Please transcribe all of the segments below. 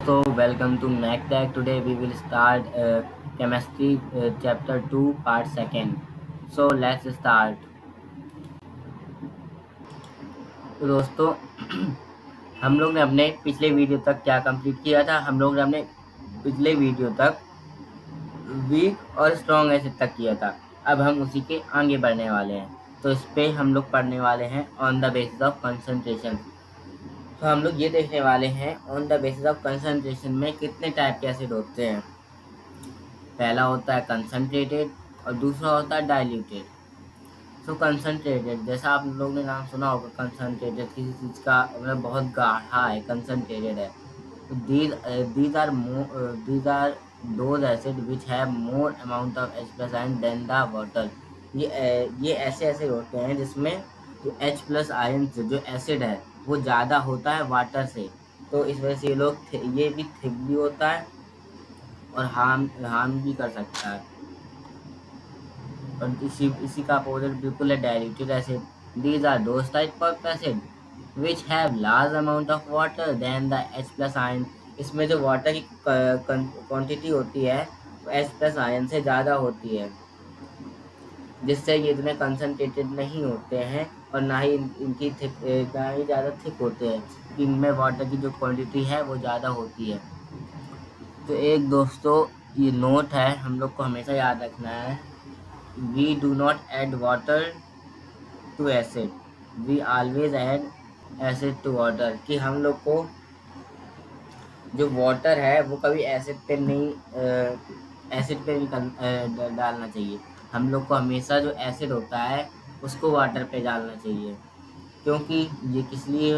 So welcome to MacTech. Today we will start chemistry chapter 2 part second. So let's start. तो दोस्तों हम लोग ने अपने पिछले वीडियो तक क्या कंप्लीट किया था। हम लोग ने अपने पिछले वीडियो तक वीक और स्ट्रॉन्ग एसिड तक किया था। अब हम उसी के आगे बढ़ने वाले हैं। तो इस पे हम लोग पढ़ने वाले हैं on the basis of concentration. तो हम लोग ये देखने वाले हैं on the basis of concentration में कितने टाइप के एसिड होते हैं। पहला होता है कंसंट्रेटेड और दूसरा होता है डाइल्यूटेड। तो कंसंट्रेटेड, जैसा आप लोगों ने नाम सुना होगा, कंसंट्रेटेड किसी चीज़ का मतलब बहुत गाढ़ा है, कंसंट्रेटेड है। तो these are those acid which have more amount of H plus ion than the water। ये ऐसे एसिड होते हैं जिसमें जो H प्लस आयन जो एसिड है वो ज़्यादा होता है वाटर से। तो इस वजह से ये भी थिक भी होता है और हार्म भी कर सकता है। और इसी का अपोजिट बिल्कुल है diluted acid. These are those type of acid which have large amount of water than the H plus ion. इसमें जो वाटर की क्वांटिटी होती है वो H प्लस आयन से ज़्यादा होती है, जिससे ये इतने कंसनट्रेटेड नहीं होते हैं और ना ही ज़्यादा थिक होते हैं। इनमें वाटर की जो क्वांटिटी है वो ज़्यादा होती है। तो एक दोस्तों ये नोट है, हम लोग को हमेशा याद रखना है, we do not add water to acid, we always add acid to water। कि हम लोग को जो वाटर है वो कभी एसिड पे नहीं डालना चाहिए। हम लोग को हमेशा जो एसिड होता है उसको वाटर पे डालना चाहिए। क्योंकि ये किस लिए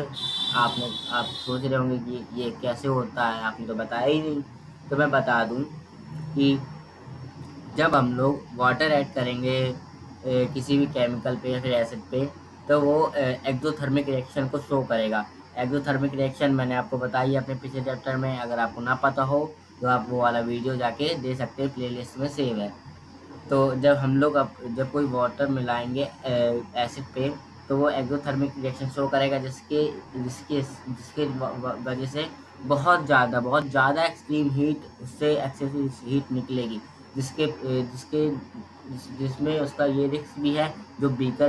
आप सोच रहे होंगे कि ये कैसे होता है, आपने तो बताया ही नहीं। तो मैं बता दूं कि जब हम लोग वाटर ऐड करेंगे किसी भी केमिकल पे या फिर एसिड पे, तो वो एक्सोथर्मिक रिएक्शन को शो करेगा। एक्सोथर्मिक रिएक्शन मैंने आपको बताई है अपने पिछले चैप्टर में। अगर आपको ना पता हो तो आप वो वाला वीडियो जाके दे सकते हैं, प्लेलिस्ट में सेव है। तो जब कोई वाटर मिलाएंगे एसिड पे, तो वो एक्सोथर्मिक रिएक्शन शो करेगा, जिसके जिसके जिसके वजह से बहुत ज़्यादा एक्सट्रीम हीट, उससे एक्सेसिव हीट निकलेगी, जिसमें उसका ये रिस्क भी है।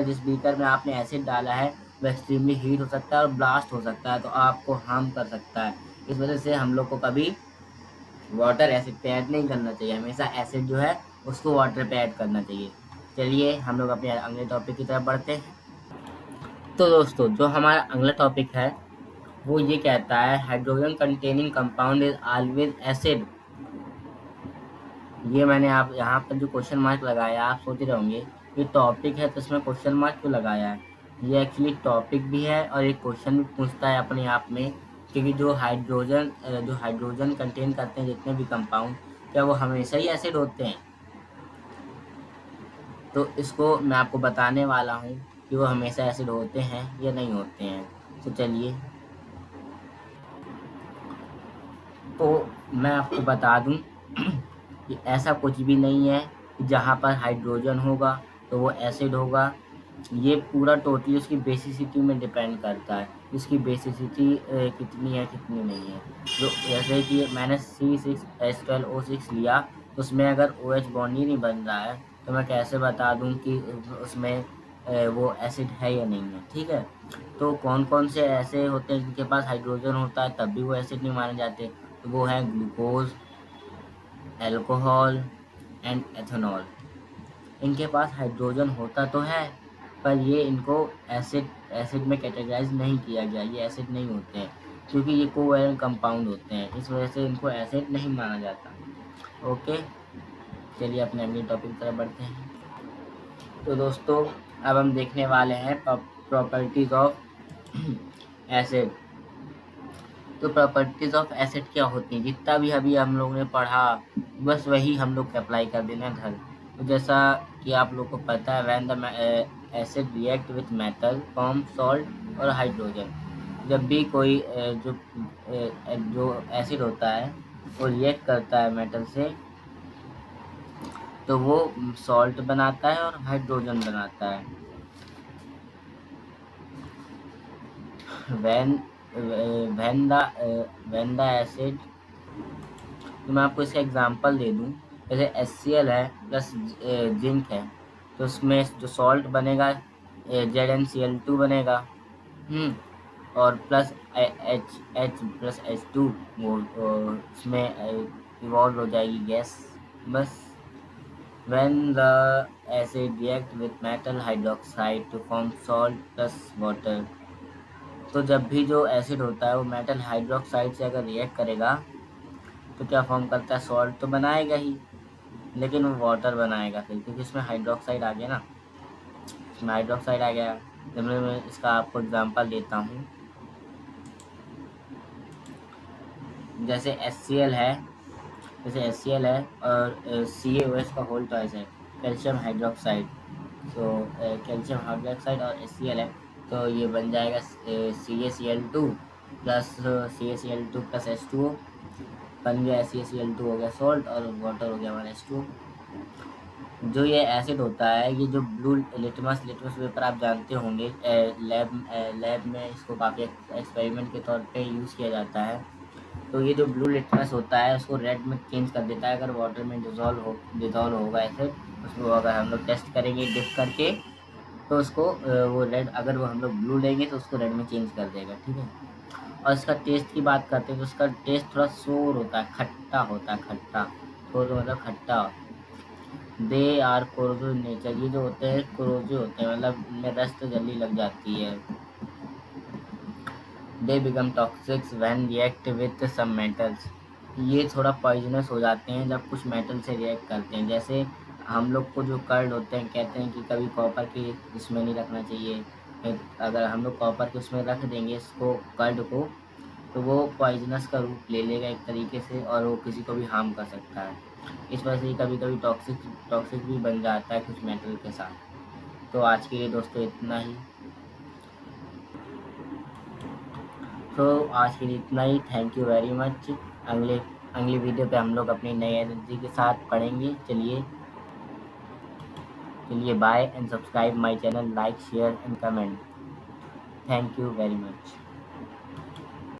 जिस बीकर में आपने एसिड डाला है वो एक्सट्रीमली हीट हो सकता है और ब्लास्ट हो सकता है, तो आपको हार्म कर सकता है। इस वजह से हम लोग को कभी वाटर एसिड पे ऐड नहीं करना चाहिए। हमेशा एसिड जो है उसको वाटर पे ऐड करना चाहिए। चलिए हम लोग अपने अगले टॉपिक की तरफ बढ़ते हैं। तो दोस्तों जो हमारा अगला टॉपिक है वो ये कहता है hydrogen containing compound is always acid. ये मैंने आप यहाँ पर जो क्वेश्चन मार्क लगाया, आप सोच रहे होंगे ये टॉपिक है तो इसमें क्वेश्चन मार्क क्यों लगाया है। ये एक्चुअली टॉपिक भी है और एक क्वेश्चन भी पूछता है अपने आप में, क्योंकि जो हाइड्रोजन कंटेन करते हैं जितने भी कंपाउंड, क्या वो हमेशा ही एसिड होते हैं। तो इसको मैं आपको बताने वाला हूँ कि वो हमेशा एसिड होते हैं या नहीं होते हैं। तो चलिए, तो मैं आपको बता दूं कि ऐसा कुछ भी नहीं है कि जहाँ पर हाइड्रोजन होगा तो वो एसिड होगा। ये पूरा टोटली उसकी बेसिसिटी में डिपेंड करता है, इसकी बेसिसिटी कितनी है कितनी नहीं है। जो जैसे कि मैंने C6H12O6 लिया, उसमें अगर OH बॉन्ड ही नहीं बन रहा है तो मैं कैसे बता दूं कि उसमें वो एसिड है या नहीं है। ठीक है, तो कौन कौन से ऐसे होते हैं जिनके पास हाइड्रोजन होता है तब भी वो एसिड नहीं माने जाते। तो वो है ग्लूकोज, एल्कोहल एंड एथेनॉल। इनके पास हाइड्रोजन होता तो है, पर ये इनको एसिड में कैटेगराइज नहीं किया गया, ये एसिड नहीं होते हैं क्योंकि ये कोवैलेंट कंपाउंड होते हैं, इस वजह से इनको एसिड नहीं माना जाता। ओके, चलिए अपने अगले टॉपिक की तरफ बढ़ते हैं। तो दोस्तों अब हम देखने वाले हैं प्रॉपर्टीज ऑफ एसिड। तो प्रॉपर्टीज ऑफ एसिड क्या होती हैं, जितना भी अभी हम लोगों ने पढ़ा बस वही हम लोग अप्लाई कर देना घर। तो जैसा कि आप लोग को पता है, when the acid react with metal form salt और हाइड्रोजन। जब भी कोई जो एसिड होता है वो रिएक्ट करता है मेटल से, तो वो सॉल्ट बनाता है और हाइड्रोजन बनाता है। when when the acid तो मैं आपको इसका एग्जांपल दे दूं, जैसे HCl है प्लस जिंक है, तो उसमें जो सॉल्ट बनेगा ZnCl2 बनेगा। और प्लस H प्लस H2 वो उसमें इवॉल्व हो जाएगी गैस। बस। When the acid react with metal hydroxide to form salt plus water, तो जब भी जो एसिड होता है वो मेटल हाइड्रोक्साइड से अगर रिएक्ट करेगा तो क्या फॉर्म करता है, सॉल्ट तो बनाएगा ही, लेकिन वो वाटर बनाएगा फिर, क्योंकि इसमें हाइड्रोक्साइड आ गया ना, इसमें हाइड्रोक्साइड आ गया। जब मैं इसका आपको एग्जांपल देता हूँ, जैसे HCl है, और CaOH का होल चॉइस है कैल्शियम हाइड्रोक्साइड। तो कैल्शियम हाइड्रोक्साइड और HCl है, तो ये बन जाएगा CaCl2 प्लस H2O, बन गया CaCl2 हो गया सॉल्ट, और वाटर हो गया हमारा H2O। जो ये एसिड होता है, ये जो ब्लू लिटमस पेपर आप जानते होंगे, लैब में इसको काफ़ी एक्सपेरिमेंट के तौर पे यूज़ किया जाता है। तो ये जो ब्लू लिटमस होता है उसको रेड में चेंज कर देता है अगर वाटर में डिजॉल्व होगा एसिड, उसको अगर हम लोग टेस्ट करेंगे डिप करके, तो उसको वो रेड, अगर वो हम लोग ब्लू लेंगे तो उसको रेड में चेंज कर देगा, ठीक है। और इसका टेस्ट की बात करते हैं तो उसका टेस्ट थोड़ा सोर होता है, खट्टा होता है, खट्टा, सोर मतलब खट्टा। दे आर कोरोसिव नेचर, ये जो होते हैं कोरोसिव होते हैं, मतलब इनमें रस्ट जल्दी लग जाती है। They become toxic when react with some metals, ये थोड़ा पॉइजनस हो जाते हैं जब कुछ मेटल से रिएक्ट करते हैं। जैसे हम लोग को जो कर्ड होते हैं, कहते हैं कि कभी कॉपर के इसमें नहीं रखना चाहिए, अगर हम लोग कॉपर के उसमें रख देंगे इसको, कर्ड को, तो वो पॉइजनस का रूप ले लेगा एक तरीके से, और वो किसी को भी हार्म कर सकता है। इस वजह से कभी कभी टॉक्सिक भी बन जाता है कुछ मेटल के साथ। तो आज के लिए दोस्तों इतना ही। तो आज के लिए इतना ही। Thank you very much. अगली वीडियो पे हम लोग अपनी नई एनर्जी के साथ पढ़ेंगे। चलिए bye and subscribe my channel, like share and comment. Thank you very much.